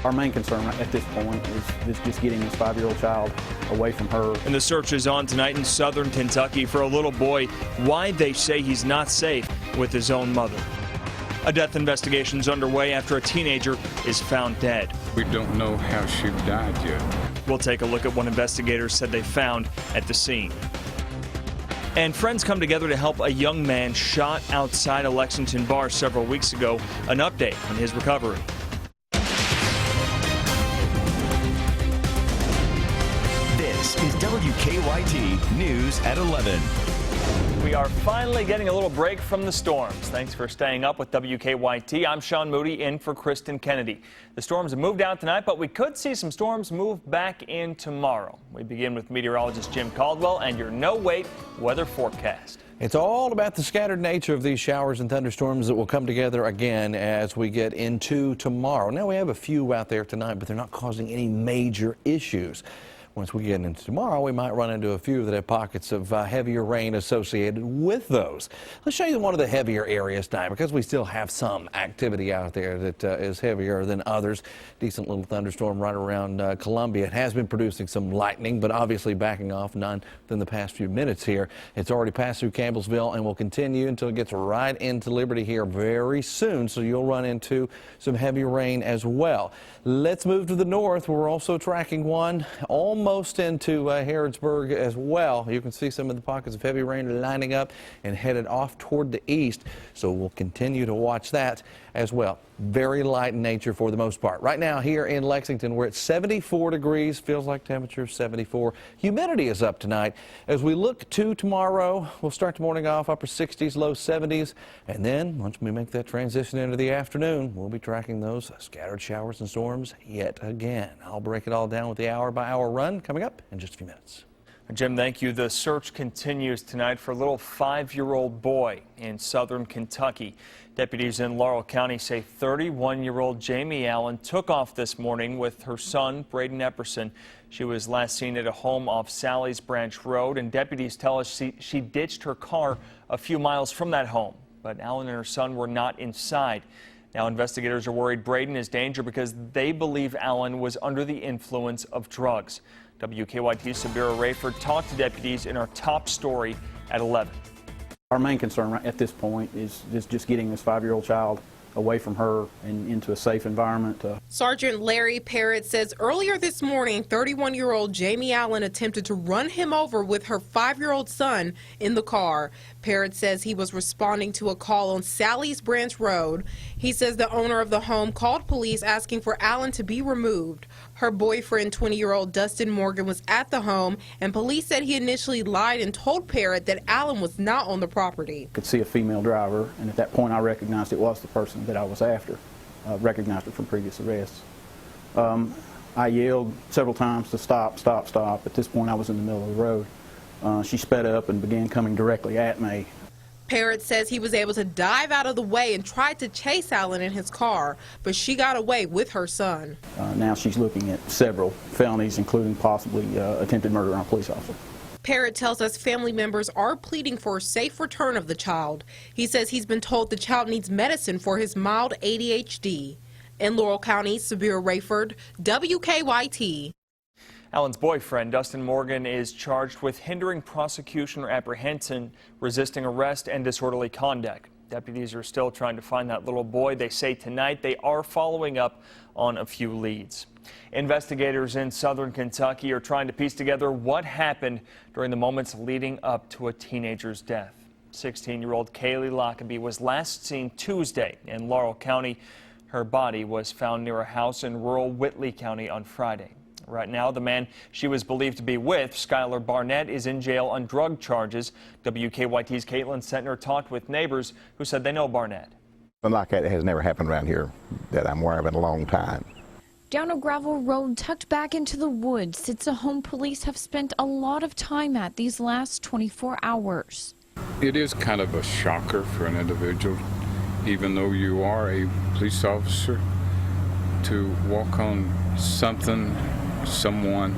Our main concern at this point is just getting this 5-year-old child away from her. And the search is on tonight in southern Kentucky for a little boy. Why they say he's not safe with his own mother. A death investigation is underway after a teenager is found dead. We don't know how she died yet. We'll take a look at what investigators said they found at the scene. And friends come together to help a young man shot outside a Lexington bar several weeks ago. An update on his recovery. This is WKYT News at 11. We are finally getting a little break from the storms. Thanks for staying up with WKYT. I'm Sean Moody in for Kristen Kennedy. The storms have moved out tonight, but we could see some storms move back in tomorrow. We begin with meteorologist Jim Caldwell and your no-wait weather forecast. It's all about the scattered nature of these showers and thunderstorms that will come together again as we get into tomorrow. Now, we have a few out there tonight, but they're not causing any major issues. Once we get into tomorrow, we might run into a few that have pockets of heavier rain associated with those. Let's show you one of the heavier areas tonight because we still have some activity out there that is heavier than others. Decent little thunderstorm right around Columbia. It has been producing some lightning, but obviously backing off, none within the past few minutes here. It's already passed through Campbellsville and will continue until it gets right into Liberty here very soon, so you'll run into some heavy rain as well. Let's move to the north. We're also tracking one almost into Harrodsburg as well. You can see some of the pockets of heavy rain lining up and headed off toward the east, so we'll continue to watch that as well. Very light in nature for the most part. Right now here in Lexington, we're at 74 degrees. Feels like temperature 74. Humidity is up tonight. As we look to tomorrow, we'll start the morning off upper 60s, low 70s. And then once we make that transition into the afternoon, we'll be tracking those scattered showers and storms yet again. I'll break it all down with the hour-by-hour run coming up in just a few minutes. Jim, thank you. The search continues tonight for a little 5-year-old boy in southern Kentucky. Deputies in Laurel County say 31-year-old Jamie Allen took off this morning with her son, Braden Epperson. She was last seen at a home off Sally's Branch Road, and deputies tell us she ditched her car a few miles from that home. But Allen and her son were not inside. Now, investigators are worried Braden is in danger because they believe Allen was under the influence of drugs. WKYT's Sabira Rayford talked to deputies in our top story at 11. Our main concern at this point is just getting this 5-year-old child away from her and into a safe environment. Sergeant Larry Parrott says earlier this morning, 31-year-old Jamie Allen attempted to run him over with her 5-year-old son in the car. Parrott says he was responding to a call on Sally's Branch Road. He says the owner of the home called police asking for Allen to be removed. Her boyfriend, 20-year-old Dustin Morgan, was at the home, and police said he initially lied and told Parrott that Allen was not on the property. I could see a female driver, and at that point I recognized it was the person that I was after. Recognized her from previous arrests. I yelled several times to stop, stop, stop. At this point I was in the middle of the road. She sped up and began coming directly at me. Parrott says he was able to dive out of the way and tried to chase Allen in his car, but she got away with her son. Now she's looking at several felonies, including possibly attempted murder on a police officer. Parrott tells us family members are pleading for a safe return of the child. He says he's been told the child needs medicine for his mild ADHD. In Laurel County, Sabira Rayford, WKYT. Allen's boyfriend, Dustin Morgan, is charged with hindering prosecution or apprehension, resisting arrest, and disorderly conduct. Deputies are still trying to find that little boy. They say tonight they are following up on a few leads. Investigators in southern Kentucky are trying to piece together what happened during the moments leading up to a teenager's death. 16-year-old Kaylee Lockaby was last seen Tuesday in Laurel County. Her body was found near a house in rural Whitley County on Friday. Right now, the man she was believed to be with, Skylar Barnett, is in jail on drug charges. WKYT's Caitlin Sentner talked with neighbors who said they know Barnett. Something like that has never happened around here that I'm aware of in a long time. Down a gravel road tucked back into the woods sits a home police have spent a lot of time at these last 24 hours. It is kind of a shocker for an individual, even though you are a police officer, to walk on someone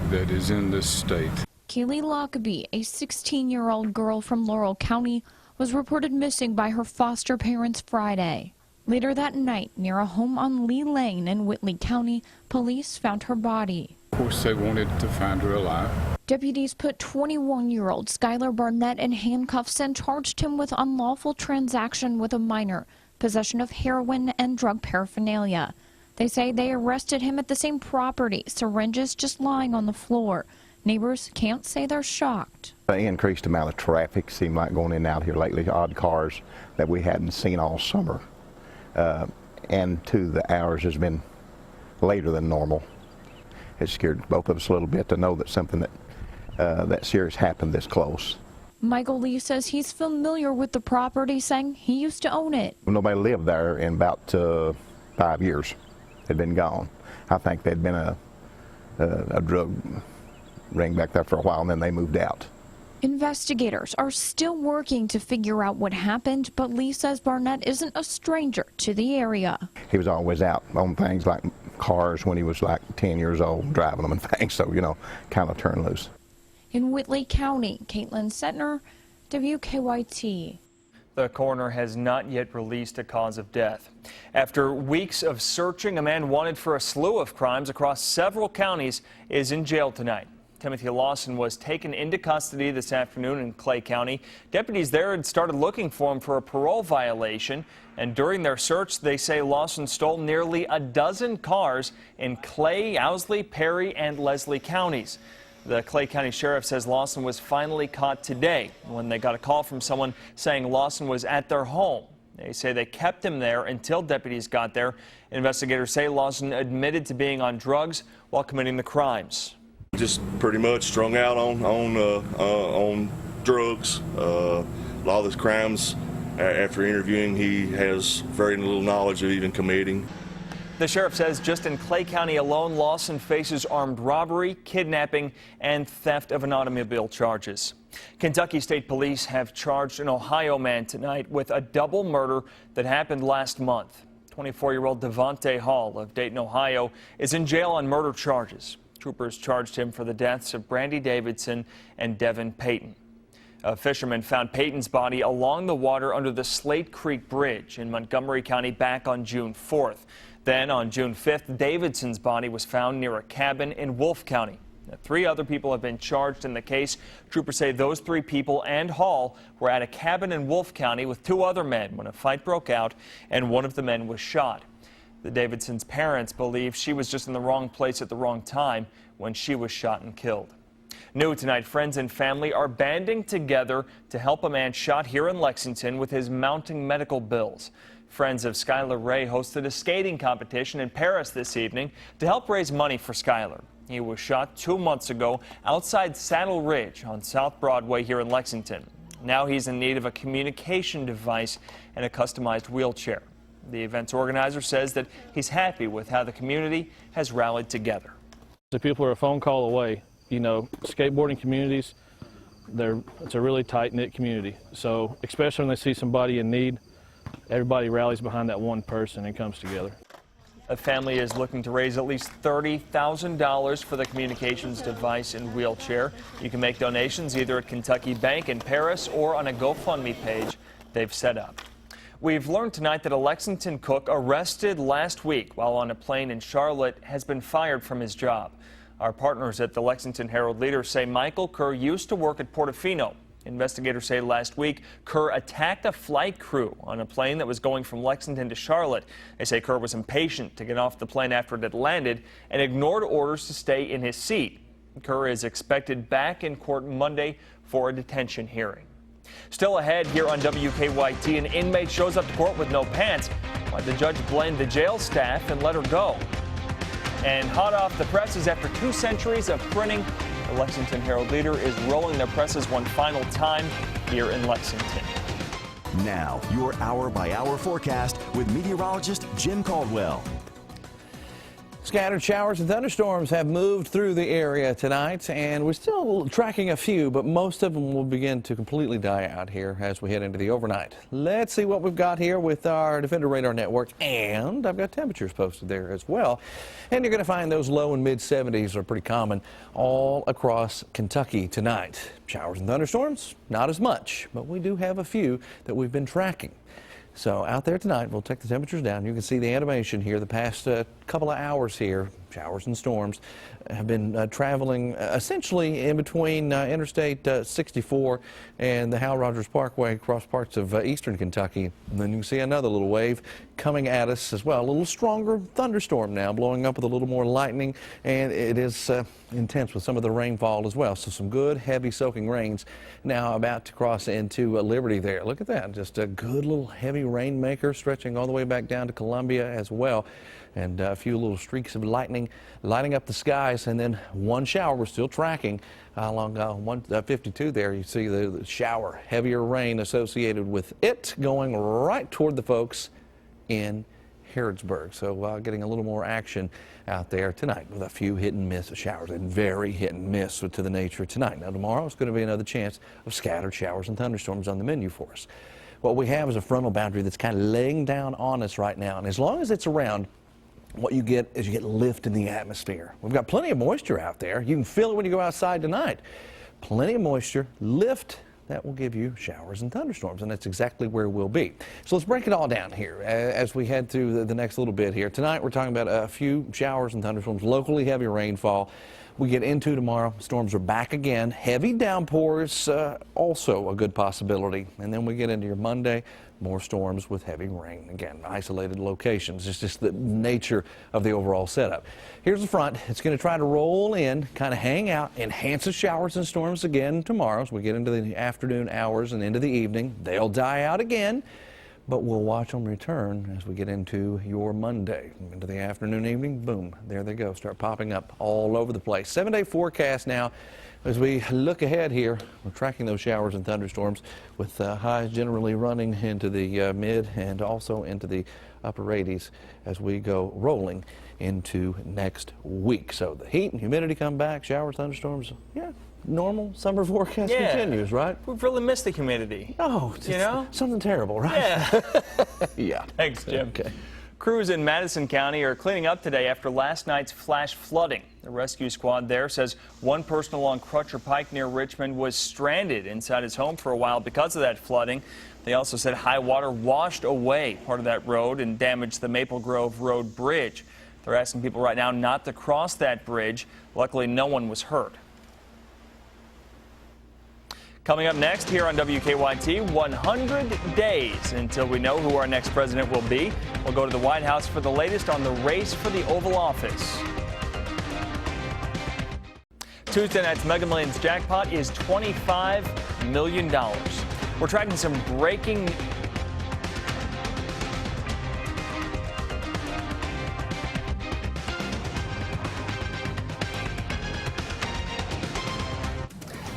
that is in this state. Kaylee Lockaby, a 16-year-old girl from Laurel County, was reported missing by her foster parents Friday. Later that night, near a home on Lee Lane in Whitley County, police found her body. Of course, they wanted to find her alive. Deputies put 21-year-old Skylar Barnett in handcuffs and charged him with unlawful transaction with a minor, possession of heroin and drug paraphernalia. They say they arrested him at the same property, syringes just lying on the floor. Neighbors can't say they're shocked. The increased amount of traffic seemed like going in and out here lately, odd cars that we hadn't seen all summer. And the hours has been later than normal. It scared both of us a little bit to know that something that serious happened this close. Michael Lee says he's familiar with the property, saying he used to own it. Nobody lived there in about 5 years. They'd been gone. I think they'd been a drug ring back there for a while, and then they moved out. Investigators are still working to figure out what happened, but Lee says Barnett isn't a stranger to the area. He was always out on things like cars when he was like 10 years old, driving them and things, so, you know, kind of turned loose. In Whitley County, Caitlin Setner, WKYT. The coroner has not yet released a cause of death. After weeks of searching, a man wanted for a slew of crimes across several counties is in jail tonight. Timothy Lawson was taken into custody this afternoon in Clay County. Deputies there had started looking for him for a parole violation, and during their search, they say Lawson stole nearly a dozen cars in Clay, Owsley, Perry, and Leslie counties. The Clay County Sheriff says Lawson was finally caught today when they got a call from someone saying Lawson was at their home. They say they kept him there until deputies got there. Investigators say Lawson admitted to being on drugs while committing the crimes. Just pretty much strung out on drugs. A lot of the crimes, after interviewing, he has very little knowledge of even committing. The sheriff says just in Clay County alone, Lawson faces armed robbery, kidnapping, and theft of an automobile charges. Kentucky State Police have charged an Ohio man tonight with a double murder that happened last month. 24-year-old Devontae Hall of Dayton, Ohio, is in jail on murder charges. Troopers charged him for the deaths of Brandy Davidson and Devin Payton. A fisherman found Payton's body along the water under the Slate Creek Bridge in Montgomery County back on June 4th. Then on June 5th, Davidson's body was found near a cabin in Wolfe County. Now, 3 other people have been charged in the case. Troopers say those 3 people and Hall were at a cabin in Wolfe County with 2 other men when a fight broke out and one of the men was shot. The Davidsons' parents believe she was just in the wrong place at the wrong time when she was shot and killed. New tonight, friends and family are banding together to help a man shot here in Lexington with his mounting medical bills. Friends of Skylar Ray hosted a skating competition in Paris this evening to help raise money for Skylar. He was shot 2 months ago outside Saddle Ridge on South Broadway here in Lexington. Now he's in need of a communication device and a customized wheelchair. The event's organizer says that he's happy with how the community has rallied together. The people are a phone call away. You know, skateboarding communities, it's a really tight-knit community. So especially when they see somebody in need, everybody rallies behind that one person and comes together. A family is looking to raise at least $30,000 for the communications device and wheelchair. You can make donations either at Kentucky Bank in Paris or on a GoFundMe page they've set up. We've learned tonight that a Lexington cook arrested last week while on a plane in Charlotte has been fired from his job. Our partners at the Lexington Herald Leader say Michael Kerr used to work at Portofino. Investigators say last week Kerr attacked a flight crew on a plane that was going from Lexington to Charlotte. They say Kerr was impatient to get off the plane after it had landed and ignored orders to stay in his seat. Kerr is expected back in court Monday for a detention hearing. Still ahead here on WKYT, an inmate shows up to court with no pants. Why'd the judge blame the jail staff and let her go? And hot off the presses after 2 centuries of printing, the Lexington Herald Leader is rolling their presses one final time here in Lexington. Now, your hour-by-hour forecast with meteorologist Jim Caldwell. Scattered showers and thunderstorms have moved through the area tonight, and we're still tracking a few, but most of them will begin to completely die out here as we head into the overnight. Let's see what we've got here with our Defender Radar Network, and I've got temperatures posted there as well. And you're going to find those low and mid-70s are pretty common all across Kentucky tonight. Showers and thunderstorms, not as much, but we do have a few that we've been tracking. So out there tonight, we'll take the temperatures down. You can see the animation here. The past couple of hours here, showers and storms have been traveling essentially in between Interstate 64 and the Hal Rogers Parkway across parts of eastern Kentucky. And then you can see another little wave coming at us as well. A little stronger thunderstorm now, blowing up with a little more lightning, and it is intense with some of the rainfall as well. So some good, heavy soaking rains now about to cross into Liberty there. Look at that, just a good little heavy rainmaker stretching all the way back down to Columbia as well. And a few little streaks of lightning lighting up the skies, and then one shower we're still tracking along 152 there. You see the shower, heavier rain associated with it going right toward the folks in Harrodsburg. So getting a little more action out there tonight with a few hit and miss showers, and very hit and miss to the nature tonight. Now tomorrow it's going to be another chance of scattered showers and thunderstorms on the menu for us. What we have is a frontal boundary that's kind of laying down on us right now, and as long as it's around, what you get is you get lift in the atmosphere. We've got plenty of moisture out there. You can feel it when you go outside tonight. Plenty of moisture, lift, that will give you showers and thunderstorms, and that's exactly where we'll be. So let's break it all down here as we head through the next little bit here. Tonight we're talking about a few showers and thunderstorms, locally heavy rainfall. We get into tomorrow, storms are back again. Heavy downpours, also a good possibility. And then we get into your Monday, more storms with heavy rain. Again, isolated locations. It's just the nature of the overall setup. Here's the front. It's going to try to roll in, kind of hang out, enhance the showers and storms again tomorrow as we get into the afternoon hours and into the evening. They'll die out again, but we'll watch them return as we get into your Monday. Into the afternoon, evening, boom, there they go. Start popping up all over the place. 7-day forecast now. As we look ahead here, we're tracking those showers and thunderstorms with highs generally running into the mid and also into the upper 80s as we go rolling into next week. So the heat and humidity come back, showers, thunderstorms, yeah, normal summer forecast continues, right? We've really missed the humidity. Oh, you know? Something terrible, right? Yeah. Yeah. Thanks, Jim. Okay. Crews in Madison County are cleaning up today after last night's flash flooding. The rescue squad there says one person along Crutcher Pike near Richmond was stranded inside his home for a while because of that flooding. They also said high water washed away part of that road and damaged the Maple Grove Road bridge. They're asking people right now not to cross that bridge. Luckily, no one was hurt. Coming up next here on WKYT, 100 days until we know who our next president will be. We'll go to the White House for the latest on the race for the Oval Office. Tuesday night's Mega Millions jackpot is $25 million. We're tracking some breaking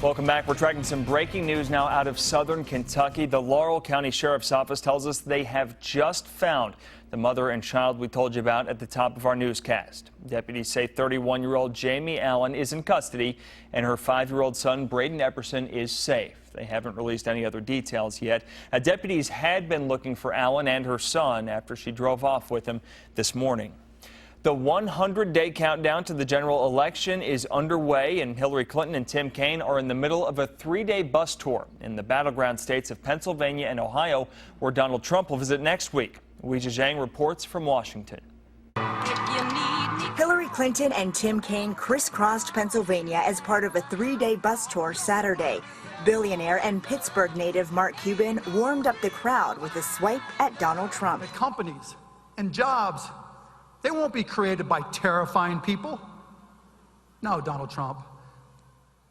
Welcome back. We're tracking some breaking news now out of southern Kentucky. The Laurel County Sheriff's Office tells us they have just found the mother and child we told you about at the top of our newscast. Deputies say 31-year-old Jamie Allen is in custody and her 5-year-old son Braden Epperson is safe. They haven't released any other details yet. Deputies had been looking for Allen and her son after she drove off with him this morning. The 100-day countdown to the general election is underway, and Hillary Clinton and Tim Kaine are in the middle of a 3-day bus tour in the battleground states of Pennsylvania and Ohio, where Donald Trump will visit next week. Weijia Zhang reports from Washington. Hillary Clinton and Tim Kaine crisscrossed Pennsylvania as part of a 3-day bus tour Saturday. Billionaire and Pittsburgh native Mark Cuban warmed up the crowd with a swipe at Donald Trump. The companies and jobs, they won't be created by terrifying people. No, Donald Trump.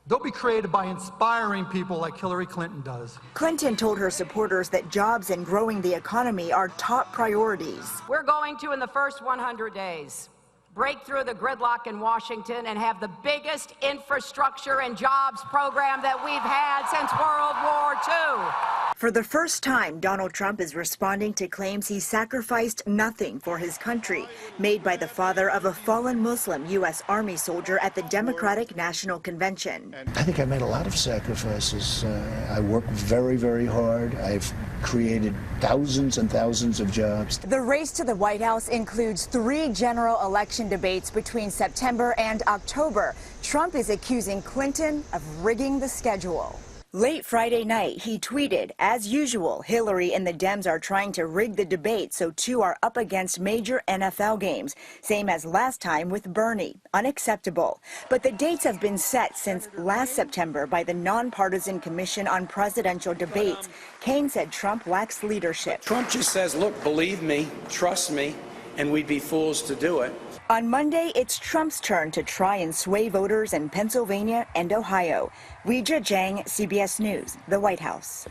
They'll be created by inspiring people like Hillary Clinton does. Clinton told her supporters that jobs and growing the economy are top priorities. We're going to, in the first 100 days, break through the gridlock in Washington and have the biggest infrastructure and jobs program that we've had since World War II. For the first time, Donald Trump is responding to claims he sacrificed nothing for his country, made by the father of a fallen Muslim U.S. Army soldier at the Democratic National Convention. I think I made a lot of sacrifices. I worked very, very hard. I've created thousands and thousands of jobs. The race to the White House includes 3 general election debates between September and October. Trump is accusing Clinton of rigging the schedule. Late Friday night, he tweeted, as usual, Hillary and the Dems are trying to rig the debate so two are up against major NFL games. Same as last time with Bernie. Unacceptable. But the dates have been set since last September by the Nonpartisan Commission on Presidential Debates. Kaine said Trump lacks leadership. Trump just says, look, believe me, trust me, and we'd be fools to do it. On Monday, it's Trump's turn to try and sway voters in Pennsylvania and Ohio. Weijia Jiang, CBS News, the White House.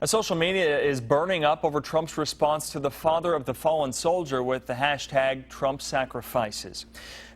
Social media is burning up over Trump's response to the father of the fallen soldier with the hashtag Trump sacrifices.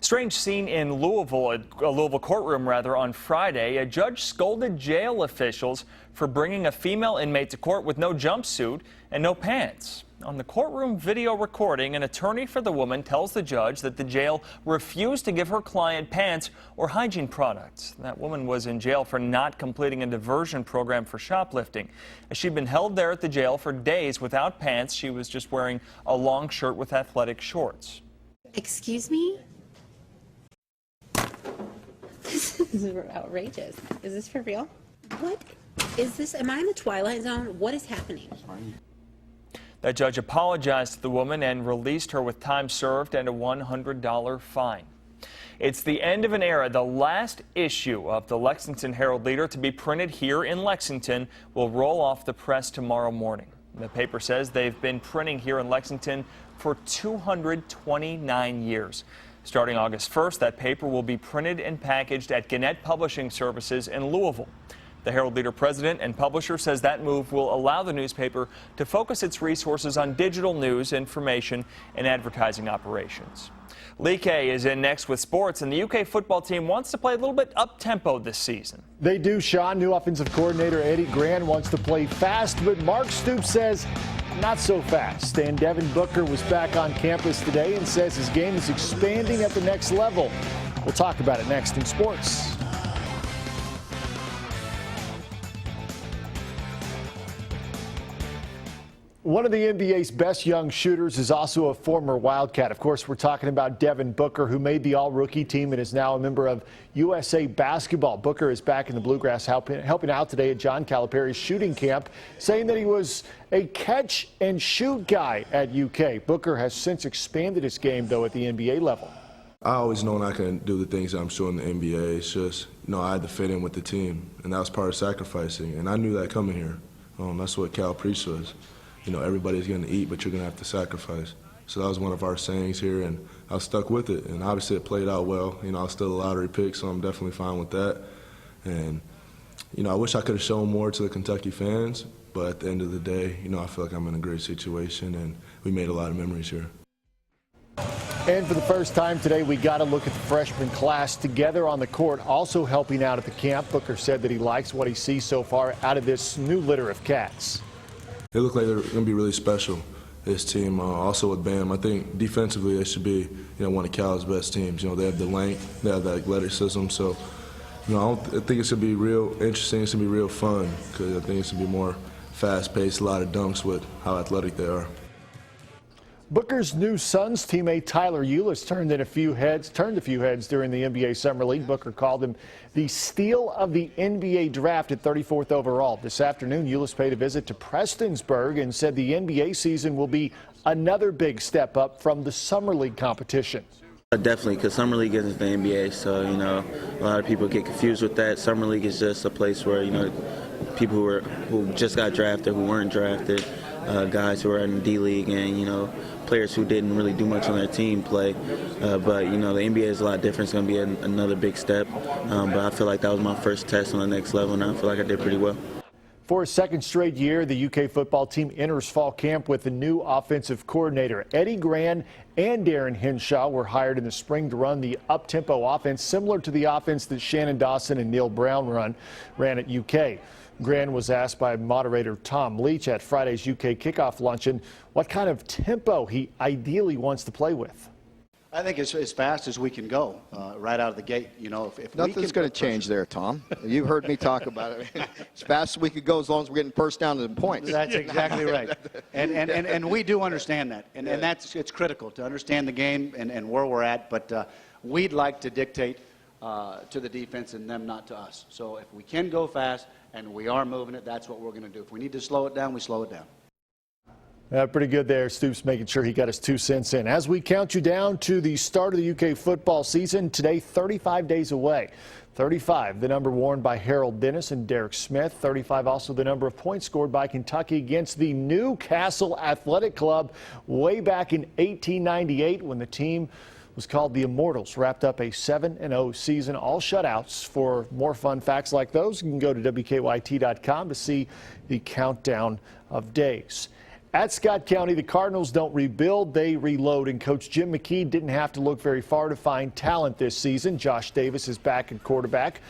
Strange scene in Louisville, a Louisville courtroom on Friday. A judge scolded jail officials for bringing a female inmate to court with no jumpsuit and no pants. On the courtroom video recording, an attorney for the woman tells the judge that the jail refused to give her client pants or hygiene products. That woman was in jail for not completing a diversion program for shoplifting. She'd been held there at the jail for days without pants. She was just wearing a long shirt with athletic shorts. Excuse me? This is outrageous. Is this for real? What is this? Am I in the Twilight Zone? What is happening? That judge apologized to the woman and released her with time served and a $100 fine. It's the end of an era. The last issue of the Lexington Herald Leader to be printed here in Lexington will roll off the press tomorrow morning. The paper says they've been printing here in Lexington for 229 years. Starting August 1st, that paper will be printed and packaged at Gannett Publishing Services in Louisville. The Herald Leader president and publisher says that move will allow the newspaper to focus its resources on digital news, information, and advertising operations. Lee K is in next with sports, and the UK football team wants to play a little bit up-tempo this season. They do, Sean. New offensive coordinator Eddie Gran wants to play fast, but Mark Stoops says not so fast. And Devin Booker was back on campus today and says his game is expanding at the next level. We'll talk about it next in sports. One of the NBA's best young shooters is also a former Wildcat. Of course, we're talking about Devin Booker, who made the all-rookie team and is now a member of USA Basketball. Booker is back in the Bluegrass helping out today at John Calipari's shooting camp, saying that he was a catch-and-shoot guy at UK. Booker has since expanded his game, though, at the NBA level. I always known I can do the things that I'm showing in the NBA. It's just, I had to fit in with the team, and that was part of sacrificing. And I knew that coming here. That's what Cal preached was. Everybody's going to eat, but you're going to have to sacrifice. So that was one of our sayings here, and I stuck with it. And obviously it played out well. I was still a lottery pick, so I'm definitely fine with that. And, I wish I could have shown more to the Kentucky fans, but at the end of the day, I feel like I'm in a great situation, and we made a lot of memories here. And for the first time today, we got to look at the freshman class together on the court, also helping out at the camp. Booker said that he likes what he sees so far out of this new litter of cats. They look like they're going to be really special, this team. Also with Bam, I think defensively they should be, one of Cal's best teams. They have the length, they have the athleticism. So, I think it's going to be real interesting. It's going to be real fun because I think it's going to be more fast-paced, a lot of dunks with how athletic they are. Booker's new Suns teammate Tyler Ulis turned a few heads during the NBA Summer League. Booker called him the steal of the NBA draft at 34th overall. This afternoon, Ulis paid a visit to Prestonsburg and said the NBA season will be another big step up from the Summer League competition. Definitely, because Summer League isn't the NBA, so, a lot of people get confused with that. Summer League is just a place where, people who just got drafted, who weren't drafted, guys who are in the D-League, and, players who didn't really do much on their team play. But, the NBA is a lot different. It's going to be another big step. But I feel like that was my first test on the next level, and I feel like I did pretty well. For a second straight year, the UK football team enters fall camp with a new offensive coordinator. Eddie Gran and Darren Henshaw were hired in the spring to run the up-tempo offense, similar to the offense that Shannon Dawson and Neil Brown ran at UK. Gran was asked by moderator Tom Leach at Friday's UK kickoff luncheon what kind of tempo he ideally wants to play with. I think as fast as we can go right out of the gate. If nothing's going to change there, Tom. You heard me talk about it. As fast as we could go, as long as we're getting first down and points. That's exactly right. And we do understand that, and it's critical to understand the game and where we're at. But we'd like to dictate to the defense and them not to us. So if we can go fast and we are moving it, that's what we're going to do. If we need to slow it down, we slow it down. Pretty good there. Stoops making sure he got his 2 cents in. As we count you down to the start of the UK football season, today 35 days away. 35, the number worn by Harold Dennis and Derek Smith. 35, also the number of points scored by Kentucky against the Newcastle Athletic Club way back in 1898 when the team was called the Immortals. Wrapped up a 7-0 season, all shutouts. For more fun facts like those, you can go to WKYT.com to see the countdown of days. At Scott County, the Cardinals don't rebuild, they reload, and Coach Jim McKee didn't have to look very far to find talent this season. Josh Davis is back at quarterback,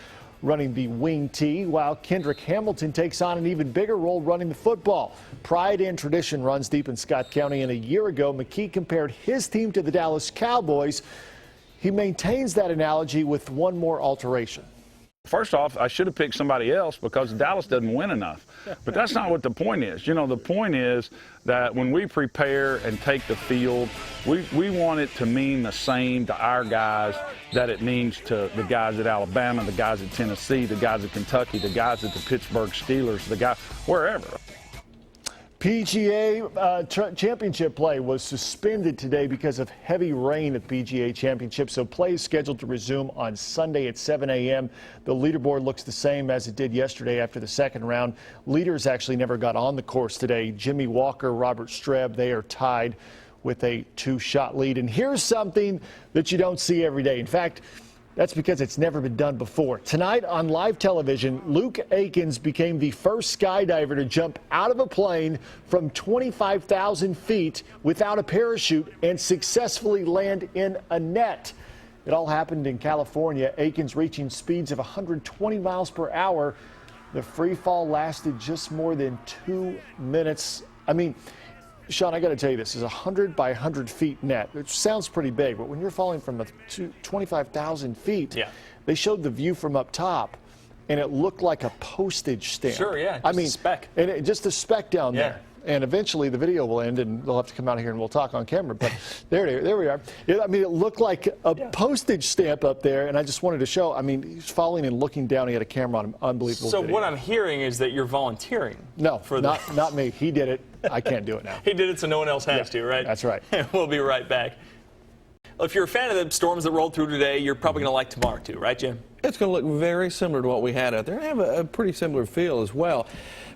running the wing T, while Kendrick Hamilton takes on an even bigger role running the football. Pride and tradition runs deep in Scott County, and a year ago, McKee compared his team to the Dallas Cowboys. He maintains that analogy with one more alteration. First off, I should have picked somebody else because Dallas doesn't win enough. But that's not what the point is. You know, the point is that when we prepare and take the field, we want it to mean the same to our guys that it means to the guys at Alabama, the guys at Tennessee, the guys at Kentucky, the guys at the Pittsburgh Steelers, the guys wherever. PGA Championship play was suspended today because of heavy rain at the PGA Championship, so play is scheduled to resume on Sunday at 7 a.m. The leaderboard looks the same as it did yesterday after the second round. Leaders actually never got on the course today. Jimmy Walker, Robert Streb, they are tied with a 2-shot lead. And here's something that you don't see every day. In fact, that's because it's never been done before. Tonight on live television, Luke Aikens became the first skydiver to jump out of a plane from 25,000 feet without a parachute and successfully land in a net. It all happened in California. Aikens reaching speeds of 120 miles per hour. The free fall lasted just more than 2 minutes. I mean, Sean, I got to tell you, this is a 100 by 100 feet net, which sounds pretty big, but when you're falling from 25,000 feet, they showed the view from up top, and it looked like a postage stamp. Sure, yeah, just a speck. And just a speck down there. And eventually the video will end, and they'll have to come out here and we'll talk on camera. But there we are. I mean, it looked like a postage stamp up there, and I just wanted to show. I mean, he's falling and looking down. He had a camera on him. Unbelievable. So video. what I'm hearing is that you're volunteering. No, not me. He did it. I can't do it now. He did it so no one else has to, right? That's right. We'll be right back. Well, if you're a fan of the storms that rolled through today, you're probably going to like tomorrow too, right, Jim? It's going to look very similar to what we had out there. They have a pretty similar feel as well.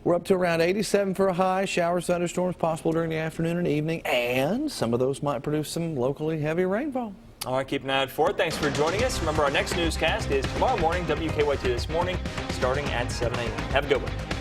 We're up to around 87 for a high. Showers, thunderstorms possible during the afternoon and evening, and some of those might produce some locally heavy rainfall. All right, keep an eye out for it. Thanks for joining us. Remember, our next newscast is tomorrow morning, WKYT This Morning, starting at 7 a.m. Have a good one.